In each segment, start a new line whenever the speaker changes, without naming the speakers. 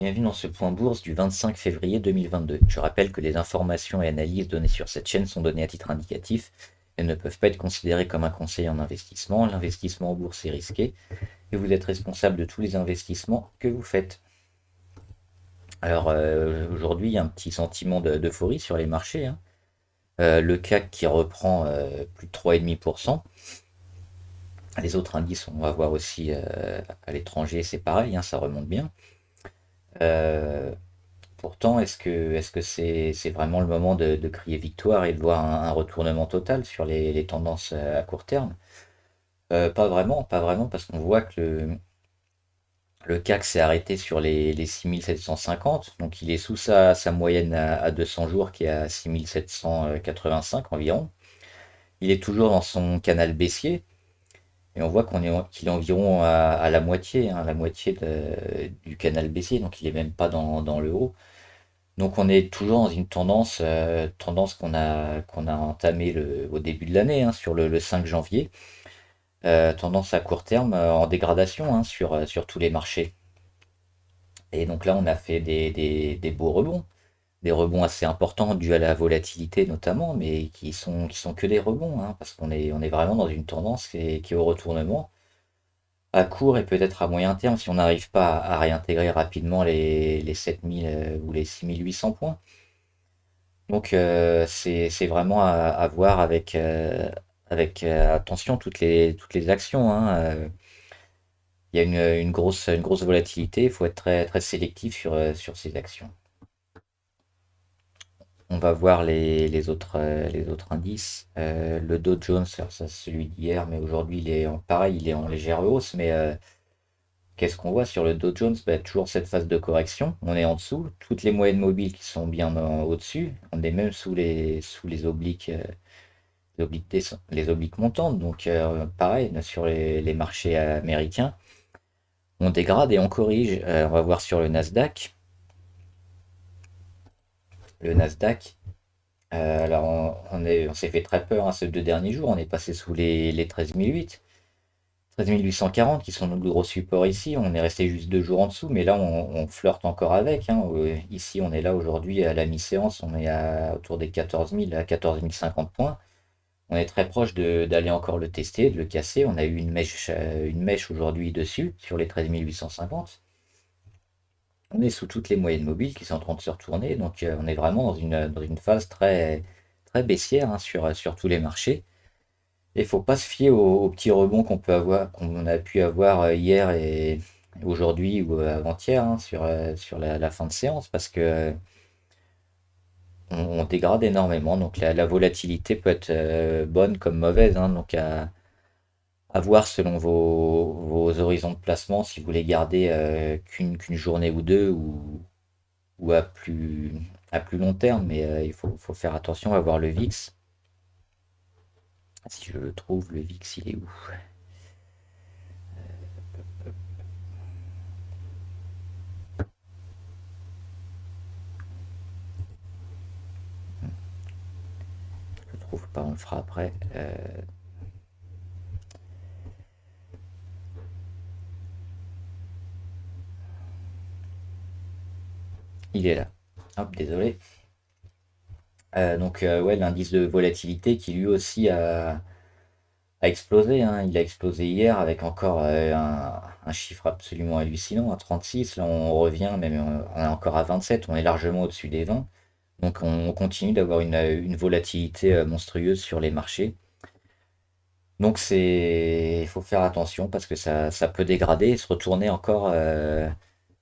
Bienvenue dans ce point bourse du 25 février 2022. Je rappelle que les informations et analyses données sur cette chaîne sont données à titre indicatif et ne peuvent pas être considérées comme un conseil en investissement. L'investissement en bourse est risqué et vous êtes responsable de tous les investissements que vous faites. Alors aujourd'hui, il y a un petit sentiment d'euphorie sur les marchés, hein. Le CAC qui reprend plus de 3,5%. Les autres indices, on va voir aussi à l'étranger, c'est pareil, hein, ça remonte bien. Euh, Pourtant, est-ce que c'est vraiment le moment de crier victoire et de voir un retournement total sur les tendances à court terme? Pas vraiment, pas vraiment, parce qu'on voit que le CAC s'est arrêté sur les 6750, donc il est sous sa moyenne à 200 jours qui est à 6785 environ. Il est toujours dans son canal baissier et on voit qu'il est environ à la moitié du canal baissier, donc il est même pas dans le haut. Donc on est toujours dans une tendance qu'on a entamée au début de l'année, hein, sur le 5 janvier. Tendance à court terme en dégradation, hein, sur tous les marchés. Et donc là, on a fait des beaux rebonds, des rebonds assez importants dus à la volatilité notamment, mais qui sont que des rebonds, hein, parce qu'on est vraiment dans une tendance qui est au retournement. À court et peut-être à moyen terme, si on n'arrive pas à réintégrer rapidement les 7000 ou les 6800 points. Donc c'est vraiment à voir avec attention toutes les actions, hein. Il y a une grosse volatilité, il faut être très, très sélectif sur ces actions. On va voir les autres indices. Le Dow Jones, alors ça c'est celui d'hier, mais aujourd'hui pareil, il est en légère hausse, mais qu'est-ce qu'on voit sur le Dow Jones? Bah, toujours cette phase de correction, on est en dessous, toutes les moyennes mobiles qui sont bien au-dessus, on est même sous les obliques. Les obliques montantes. Donc, pareil, sur les marchés américains, on dégrade et on corrige. On va voir sur le Nasdaq. Le Nasdaq, alors on s'est fait très peur, hein, ces 2 derniers jours. On est passé sous les 13 840 qui sont nos plus gros supports ici. On est resté juste 2 jours en dessous, mais là on flirte encore avec, hein. Ici, on est là aujourd'hui à la mi-séance, on est autour des 14 000 à 14 050 points. On est très proche d'aller encore le tester, de le casser. On a eu une mèche aujourd'hui dessus, sur les 13 850. On est sous toutes les moyennes mobiles qui sont en train de se retourner. Donc on est vraiment dans une phase très, très baissière, hein, sur tous les marchés. Et il ne faut pas se fier aux petits rebonds qu'on a pu avoir hier et aujourd'hui ou avant-hier, hein, sur la fin de séance, parce que on dégrade énormément. Donc la volatilité peut être bonne comme mauvaise, hein. Donc à voir selon vos horizons de placement, si vous voulez garder qu'une journée ou deux, ou à plus long terme. Mais il faut faire attention à voir le VIX. Si je le trouve, le VIX, il est où? Je le trouve pas, on le fera après. Il est là. Hop, désolé. Donc ouais, l'indice de volatilité qui lui aussi a explosé, hein. Il a explosé hier avec encore un chiffre absolument hallucinant à 36. Là, on revient, même on est encore à 27. On est largement au-dessus des 20. Donc, on continue d'avoir une volatilité monstrueuse sur les marchés. Donc, il faut faire attention parce que ça peut dégrader et se retourner encore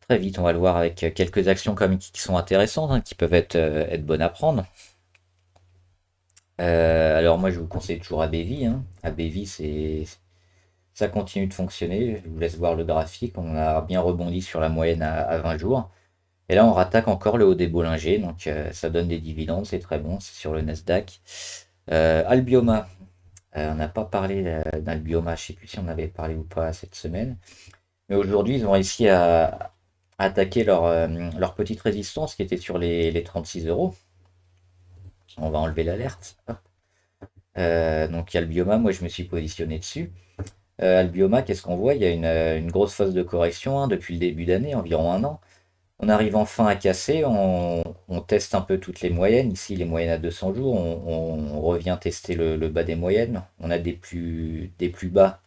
très vite. On va le voir avec quelques actions comme qui sont intéressantes, hein, qui peuvent être bonnes à prendre. Alors moi, je vous conseille toujours ABV, hein. ABV, ça continue de fonctionner. Je vous laisse voir le graphique. On a bien rebondi sur la moyenne à 20 jours. Et là, on rattaque encore le haut des Bollinger. Donc, ça donne des dividendes. C'est très bon. C'est sur le Nasdaq. Albioma. On n'a pas parlé d'Albioma. Je ne sais plus si on avait parlé ou pas cette semaine. Mais aujourd'hui, ils ont réussi à attaquer leur petite résistance qui était sur les 36 euros. On va enlever l'alerte. Donc, Albioma, moi, je me suis positionné dessus. Albioma, qu'est-ce qu'on voit? Il y a une grosse phase de correction, hein, depuis le début d'année, environ un an. On arrive enfin à casser, on teste un peu toutes les moyennes. Ici, les moyennes à 200 jours, on revient tester le bas des moyennes. On a des plus bas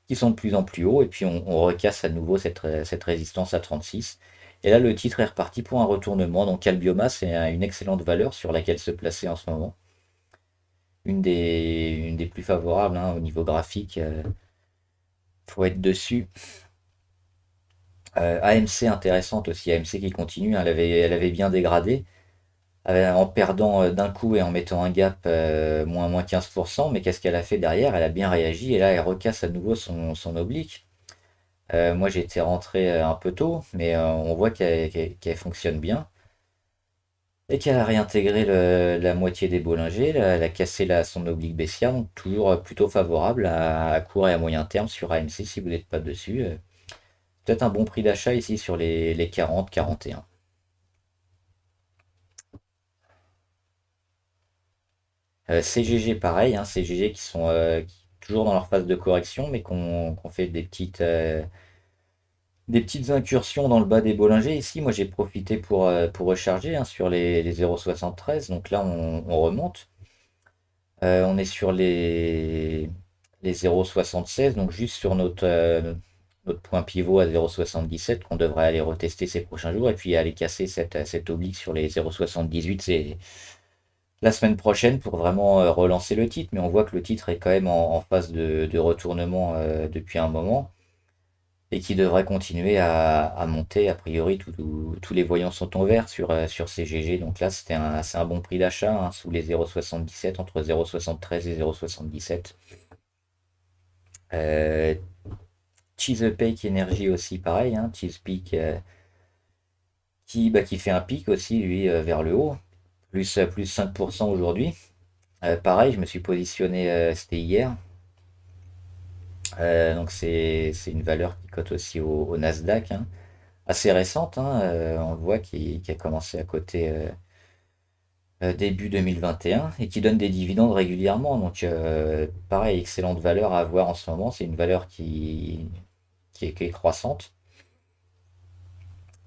qui sont de plus en plus hauts, et puis on recasse à nouveau cette résistance à 36. Et là, le titre est reparti pour un retournement. Donc Albioma, c'est une excellente valeur sur laquelle se placer en ce moment. Une des plus favorables hein, au niveau graphique. Faut être dessus. AMC intéressante aussi, AMC qui continue, hein, elle avait bien dégradé en perdant d'un coup et en mettant un gap moins 15%, mais qu'est-ce qu'elle a fait derrière? Elle a bien réagi et là elle recasse à nouveau son oblique. Moi j'ai été rentré un peu tôt, mais on voit qu'elle fonctionne bien et qu'elle a réintégré la moitié des Bollinger, elle a cassé son oblique baissière, donc toujours plutôt favorable à court et à moyen terme sur AMC si vous n'êtes pas dessus. Peut-être un bon prix d'achat ici sur les 40, 41. CGG pareil, hein, CGG qui sont toujours dans leur phase de correction, mais qu'on fait des petites incursions dans le bas des Bollinger. Ici, moi j'ai profité pour recharger hein, sur les 0,73. Donc là, on remonte. On est sur les 0,76, donc juste sur notre point pivot à 0,77 qu'on devrait aller retester ces prochains jours et puis aller casser cette oblique sur les 0,78. C'est la semaine prochaine pour vraiment relancer le titre, mais on voit que le titre est quand même en phase de retournement depuis un moment et qui devrait continuer à monter. A priori, tous les voyants sont en vert sur CGG, donc là c'est un bon prix d'achat hein, sous les 0,77, entre 0,73 et 0,77. Euh, Chesapeake Energy aussi pareil, hein, Chesapeake qui fait un pic aussi lui vers le haut, plus 5% aujourd'hui. Pareil, je me suis positionné, c'était hier. Donc c'est une valeur qui cote aussi au Nasdaq, hein. Assez récente, hein, on le voit qui a commencé à coter début 2021 et qui donne des dividendes régulièrement. Donc pareil, excellente valeur à avoir en ce moment. C'est une valeur qui est croissante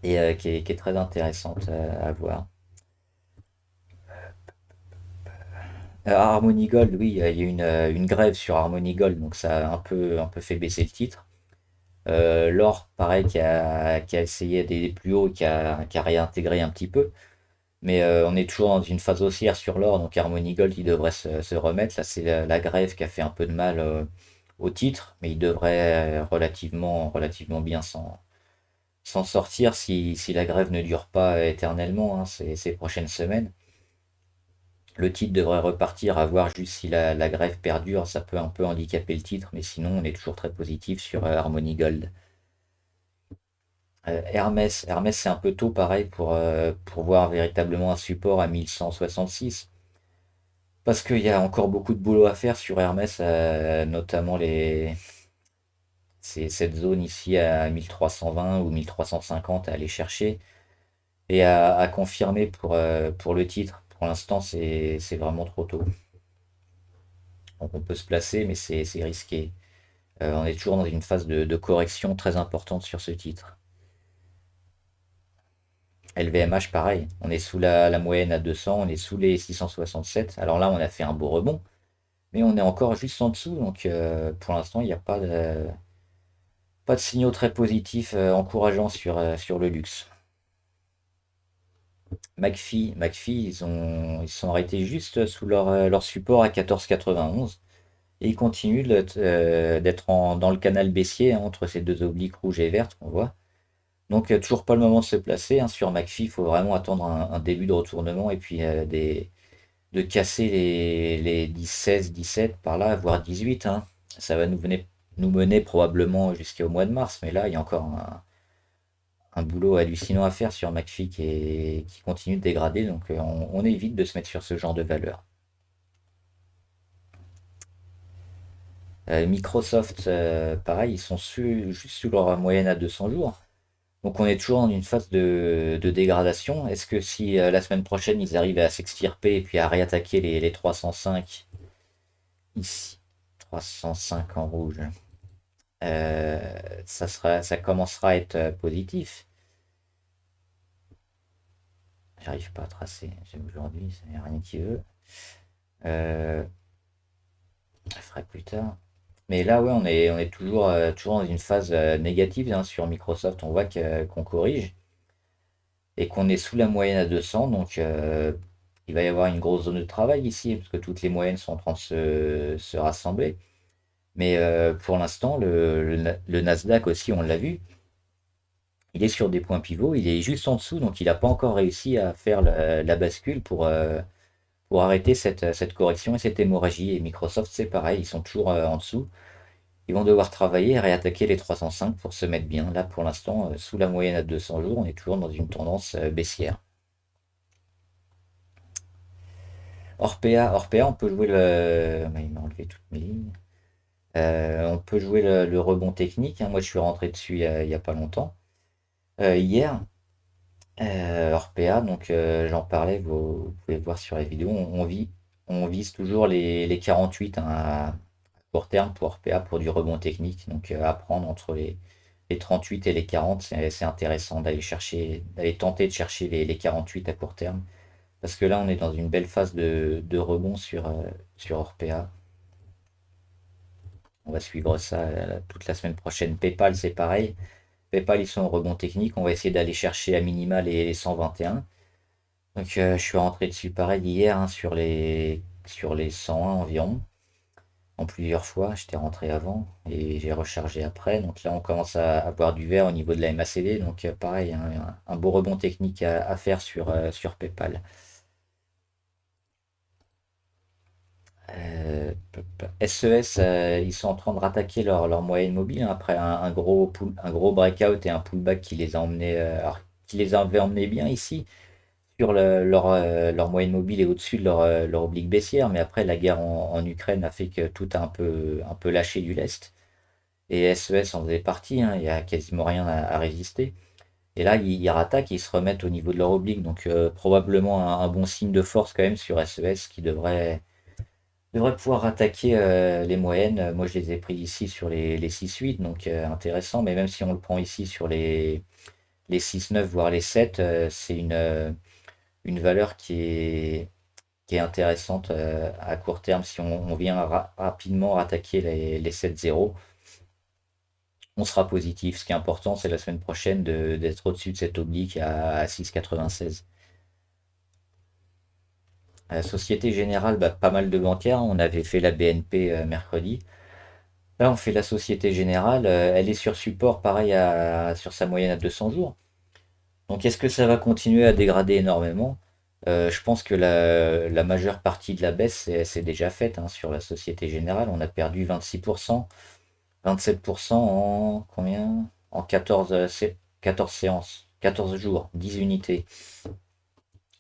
et qui est très intéressante à voir. Harmony Gold, oui, il y a eu une grève sur Harmony Gold, donc ça a un peu fait baisser le titre. L'or, pareil, qui a essayé des plus hauts, qui a réintégré un petit peu. Mais on est toujours dans une phase haussière sur l'or, donc Harmony Gold, il devrait se remettre. Là, c'est la grève qui a fait un peu de mal au titre, mais il devrait relativement bien s'en sortir si la grève ne dure pas éternellement, hein, ces prochaines semaines. Le titre devrait repartir, à voir juste si la grève perdure, ça peut un peu handicaper le titre, mais sinon on est toujours très positif sur Harmony Gold. Hermès c'est un peu tôt pareil pour voir véritablement un support à 1166. Parce qu'il y a encore beaucoup de boulot à faire sur Hermès, notamment cette zone ici à 1320 ou 1350 à aller chercher et à confirmer pour le titre. Pour l'instant, c'est vraiment trop tôt. Donc on peut se placer, mais c'est risqué. On est toujours dans une phase de correction très importante sur ce titre. LVMH, pareil. On est sous la moyenne à 200, on est sous les 667. Alors là, on a fait un beau rebond, mais on est encore juste en dessous. Donc pour l'instant, il n'y a pas de signaux très positifs encourageants sur le luxe. McPhee, ils sont arrêtés juste sous leur support à 14,91 et ils continuent d'être dans le canal baissier hein, entre ces deux obliques rouges et vertes qu'on voit. Donc toujours pas le moment de se placer hein. Sur McPhee, il faut vraiment attendre un début de retournement et puis de casser les 10, 16, 17 par là, voire 18, hein. Ça va nous mener probablement jusqu'au mois de mars, mais là, il y a encore un boulot hallucinant à faire sur McPhee qui continue de dégrader, donc on évite de se mettre sur ce genre de valeur. Microsoft, pareil, ils sont juste sous leur moyenne à 200 jours. Donc on est toujours dans une phase de dégradation. Est-ce que si la semaine prochaine ils arrivent à s'extirper et puis à réattaquer les 305 ici, 305 en rouge, ça commencera à être positif. j'arrive pas à tracer. Aujourd'hui, ça n'y a rien qui veut. Euh, je ferai plus tard. Mais là, ouais, on est toujours dans une phase négative hein, sur Microsoft. On voit qu'on corrige et qu'on est sous la moyenne à 200. Donc, il va y avoir une grosse zone de travail ici parce que toutes les moyennes sont en train de se rassembler. Mais pour l'instant, le Nasdaq aussi, on l'a vu, il est sur des points pivots. Il est juste en dessous. Donc, il n'a pas encore réussi à faire la bascule pour arrêter cette correction et cette hémorragie. Et Microsoft, c'est pareil. Ils sont toujours en dessous. Ils vont devoir travailler et réattaquer les 305 pour se mettre bien. Là, pour l'instant, sous la moyenne à 200 jours, on est toujours dans une tendance baissière. Orpea, on peut jouer le. Il m'a enlevé toutes mes lignes. On peut jouer le rebond technique, hein. Moi, je suis rentré dessus il y a pas longtemps. Hier, Orpea, donc j'en parlais, vous pouvez voir sur la vidéo. On vise toujours les 48 hein, à court terme pour Orpea pour du rebond technique. Donc, à prendre entre les 38 et les 40, c'est intéressant d'aller tenter de chercher les 48 à court terme. Parce que là, on est dans une belle phase de rebond sur Orpea. On va suivre ça toute la semaine prochaine. PayPal, c'est pareil. PayPal, ils sont au rebond technique. On va essayer d'aller chercher à minima les 121. Donc, je suis rentré dessus pareil hier hein, sur les 101 environ. En plusieurs fois, j'étais rentré avant et j'ai rechargé après. Donc là, on commence à avoir du vert au niveau de la MACD. Donc, pareil, hein, un beau rebond technique à faire sur PayPal. SES, ils sont en train de rattaquer leur moyenne mobile hein, après un gros breakout et un pullback qui les a emmenés, alors, qui les avait emmenés bien ici sur leur moyenne mobile et au-dessus de leur oblique baissière. Mais après, la guerre en Ukraine a fait que tout a un peu lâché du lest. Et SES en faisait partie, hein, il n'y a quasiment rien à résister. Et là, ils rattaquent, ils se remettent au niveau de leur oblique. Donc probablement un bon signe de force quand même sur SES qui devrait pouvoir attaquer les moyennes. Moi, je les ai pris ici sur les 6-8, donc intéressant. Mais même si on le prend ici sur les 6-9, voire les 7, c'est une valeur qui est intéressante à court terme. Si on vient rapidement attaquer les 7-0, on sera positif. Ce qui est important, c'est la semaine prochaine d'être au-dessus de cette oblique à 6,96. Société Générale, bah, pas mal de bancaires. On avait fait la BNP mercredi. Là, on fait la Société Générale. Elle est sur support, pareil, sur sa moyenne à 200 jours. Donc, est-ce que ça va continuer à dégrader énormément? Je pense que la majeure partie de la baisse, c'est déjà faite hein, sur la Société Générale. On a perdu 26%, 27% en combien? En 14 séances, 14 jours, 10 unités.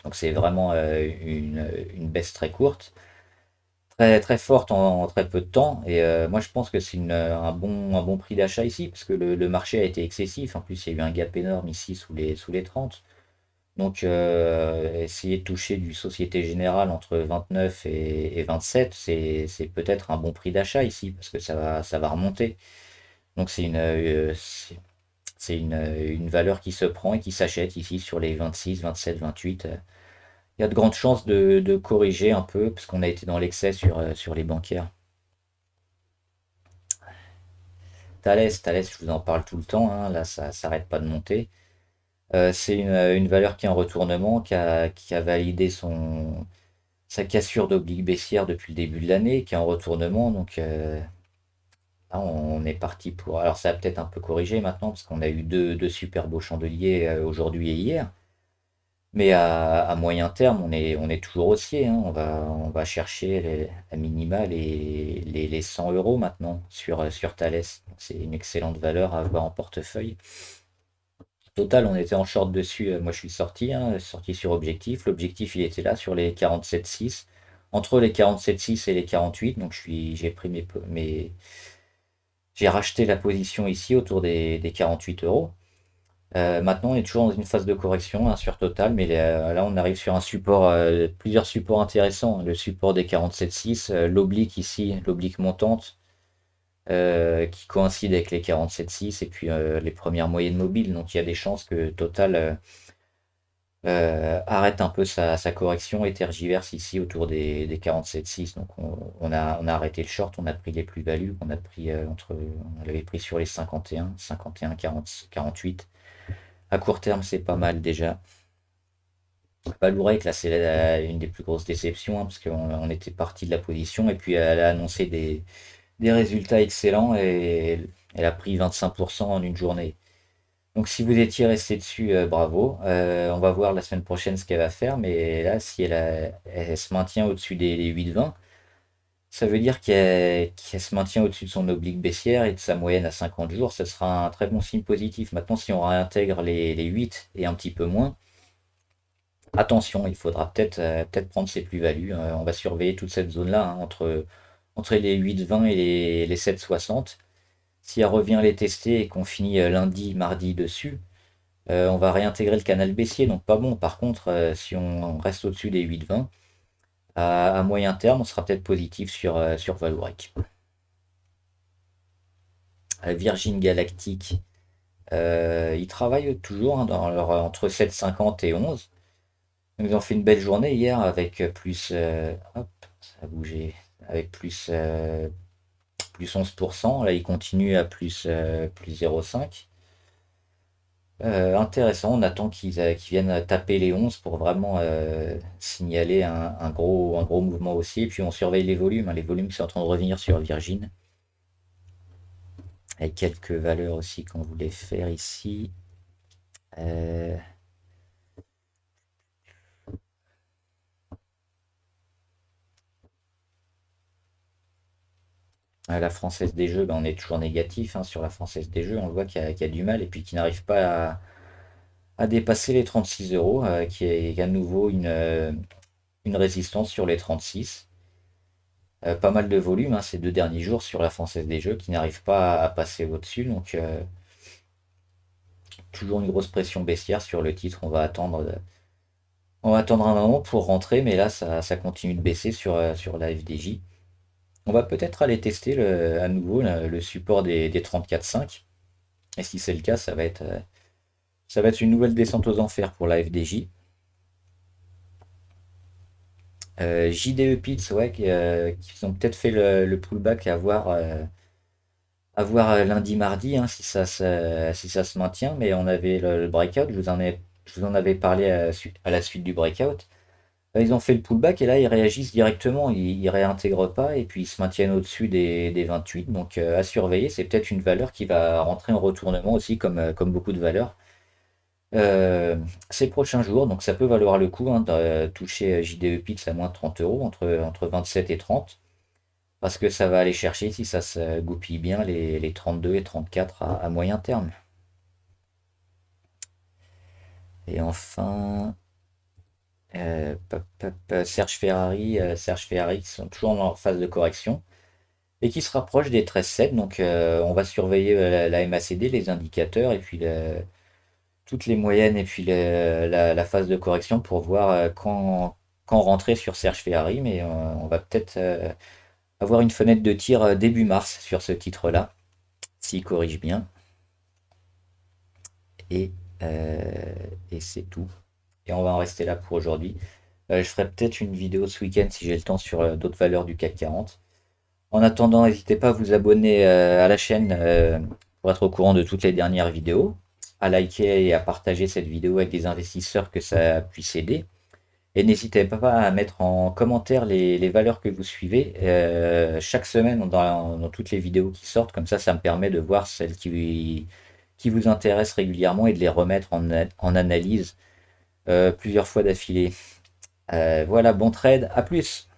Donc c'est vraiment une baisse très courte, très, très forte en très peu de temps. Et moi je pense que c'est un bon prix d'achat ici, parce que le marché a été excessif. En plus, il y a eu un gap énorme ici sous les 30. Donc essayer de toucher du Société Générale entre 29 et 27, c'est peut-être un bon prix d'achat ici, parce que ça va remonter. Donc c'est une valeur qui se prend et qui s'achète ici sur les 26, 27, 28. Il y a de grandes chances de corriger un peu, parce qu'on a été dans l'excès sur les bancaires. Thales, je vous en parle tout le temps, hein, là ça s'arrête pas de monter. C'est une valeur qui est en retournement, qui a validé sa cassure d'oblique baissière depuis le début de l'année, qui est en retournement. Donc là, on est parti pour. Alors ça a peut-être un peu corrigé maintenant, parce qu'on a eu deux super beaux chandeliers aujourd'hui et hier. Mais à moyen terme, on est toujours haussier, hein. On va chercher à minima les 100 euros maintenant sur Thales. C'est une excellente valeur à avoir en portefeuille. Total, on était en short dessus. Moi, je suis sorti, hein, sorti sur objectif. L'objectif, il était là sur les 47,6. Entre les 47,6 et les 48. Donc, j'ai pris j'ai racheté la position ici autour des 48 euros. Maintenant, on est toujours dans une phase de correction hein, sur Total, mais là, on arrive sur un support, plusieurs supports intéressants. Le support des 47,6, l'oblique ici, l'oblique montante, qui coïncide avec les 47,6 et puis les premières moyennes mobiles. Donc, il y a des chances que Total arrête un peu sa correction et tergiverse ici autour des 47,6. Donc on a arrêté le short, on a pris les plus-values, on a pris on l'avait pris sur les 51, 51, 40, 48. À court terme, c'est pas mal déjà. Valourec, là, c'est une des plus grosses déceptions, hein, parce qu'on était parti de la position et puis elle a annoncé des résultats excellents et elle a pris 25% en une journée. Donc si vous étiez resté dessus, bravo. On va voir la semaine prochaine ce qu'elle va faire, mais là, si elle se maintient au-dessus des 8,20, ça veut dire qu'elle se maintient au-dessus de son oblique baissière et de sa moyenne à 50 jours. Ce sera un très bon signe positif. Maintenant, si on réintègre les 8 et un petit peu moins, attention, il faudra peut-être prendre ses plus-values. On va surveiller toute cette zone-là, hein, entre les 8,20 et les 7,60. Si elle revient les tester et qu'on finit lundi, mardi dessus, on va réintégrer le canal baissier, donc pas bon. Par contre, si on reste au-dessus des 8,20, à moyen terme, on sera peut-être positif sur Vallourec. Virgin Galactic, ils travaillent toujours, hein, entre 7,50 et 11. Donc, ils ont fait une belle journée hier avec plus, hop, ça a bougé, avec plus 11%. Là, ils continuent à plus 0,5. Intéressant, on attend qu'ils viennent taper les 11 pour vraiment signaler un gros mouvement aussi. Et puis on surveille les volumes, hein, les volumes qui sont en train de revenir sur Virgin. Avec quelques valeurs aussi qu'on voulait faire ici. Euh, la Française des Jeux, ben, on est toujours négatif, hein, sur la Française des Jeux. On le voit qu'il y a du mal et puis qu'il n'arrive pas à dépasser les 36 euros, qui est à nouveau une résistance sur les 36. Pas mal de volume, hein, ces 2 derniers jours sur la Française des Jeux qui n'arrive pas à passer au-dessus. Donc toujours une grosse pression baissière sur le titre. On va attendre un moment pour rentrer, mais là ça continue de baisser sur la FDJ. On va peut-être aller tester à nouveau le support des 34,5. Et si c'est le cas, ça va être une nouvelle descente aux enfers pour la FDJ. JDE Pits, ouais, qui ont peut-être fait le pullback à voir lundi, mardi, hein, si ça se maintient. Mais on avait le breakout, je vous en avais parlé à la suite du breakout. Ils ont fait le pullback et là ils réagissent directement, ils réintègrent pas et puis ils se maintiennent au-dessus des 28. Donc à surveiller, c'est peut-être une valeur qui va rentrer en retournement aussi, comme beaucoup de valeurs ces prochains jours. Donc ça peut valoir le coup, hein, de toucher JDE Pix à moins de 30 euros, entre 27 et 30, parce que ça va aller chercher, si ça se goupille bien, les 32 et 34 à moyen terme. Et enfin, Serge Ferrari qui sont toujours en phase de correction et qui se rapprochent des 13,7. Donc on va surveiller la MACD, les indicateurs et puis toutes les moyennes et puis la phase de correction pour voir quand rentrer sur Serge Ferrari. Mais on va peut-être avoir une fenêtre de tir début mars sur ce titre-là, s'il corrige bien. Et, euh, et c'est tout. Et on va en rester là pour aujourd'hui. Je ferai peut-être une vidéo ce week-end si j'ai le temps sur d'autres valeurs du CAC 40. En attendant, n'hésitez pas à vous abonner à la chaîne pour être au courant de toutes les dernières vidéos, à liker et à partager cette vidéo avec des investisseurs que ça puisse aider. Et n'hésitez pas à mettre en commentaire les valeurs que vous suivez chaque semaine dans toutes les vidéos qui sortent. Comme ça me permet de voir celles qui vous intéressent régulièrement et de les remettre en analyse plusieurs fois d'affilée. Voilà, bon trade, à plus!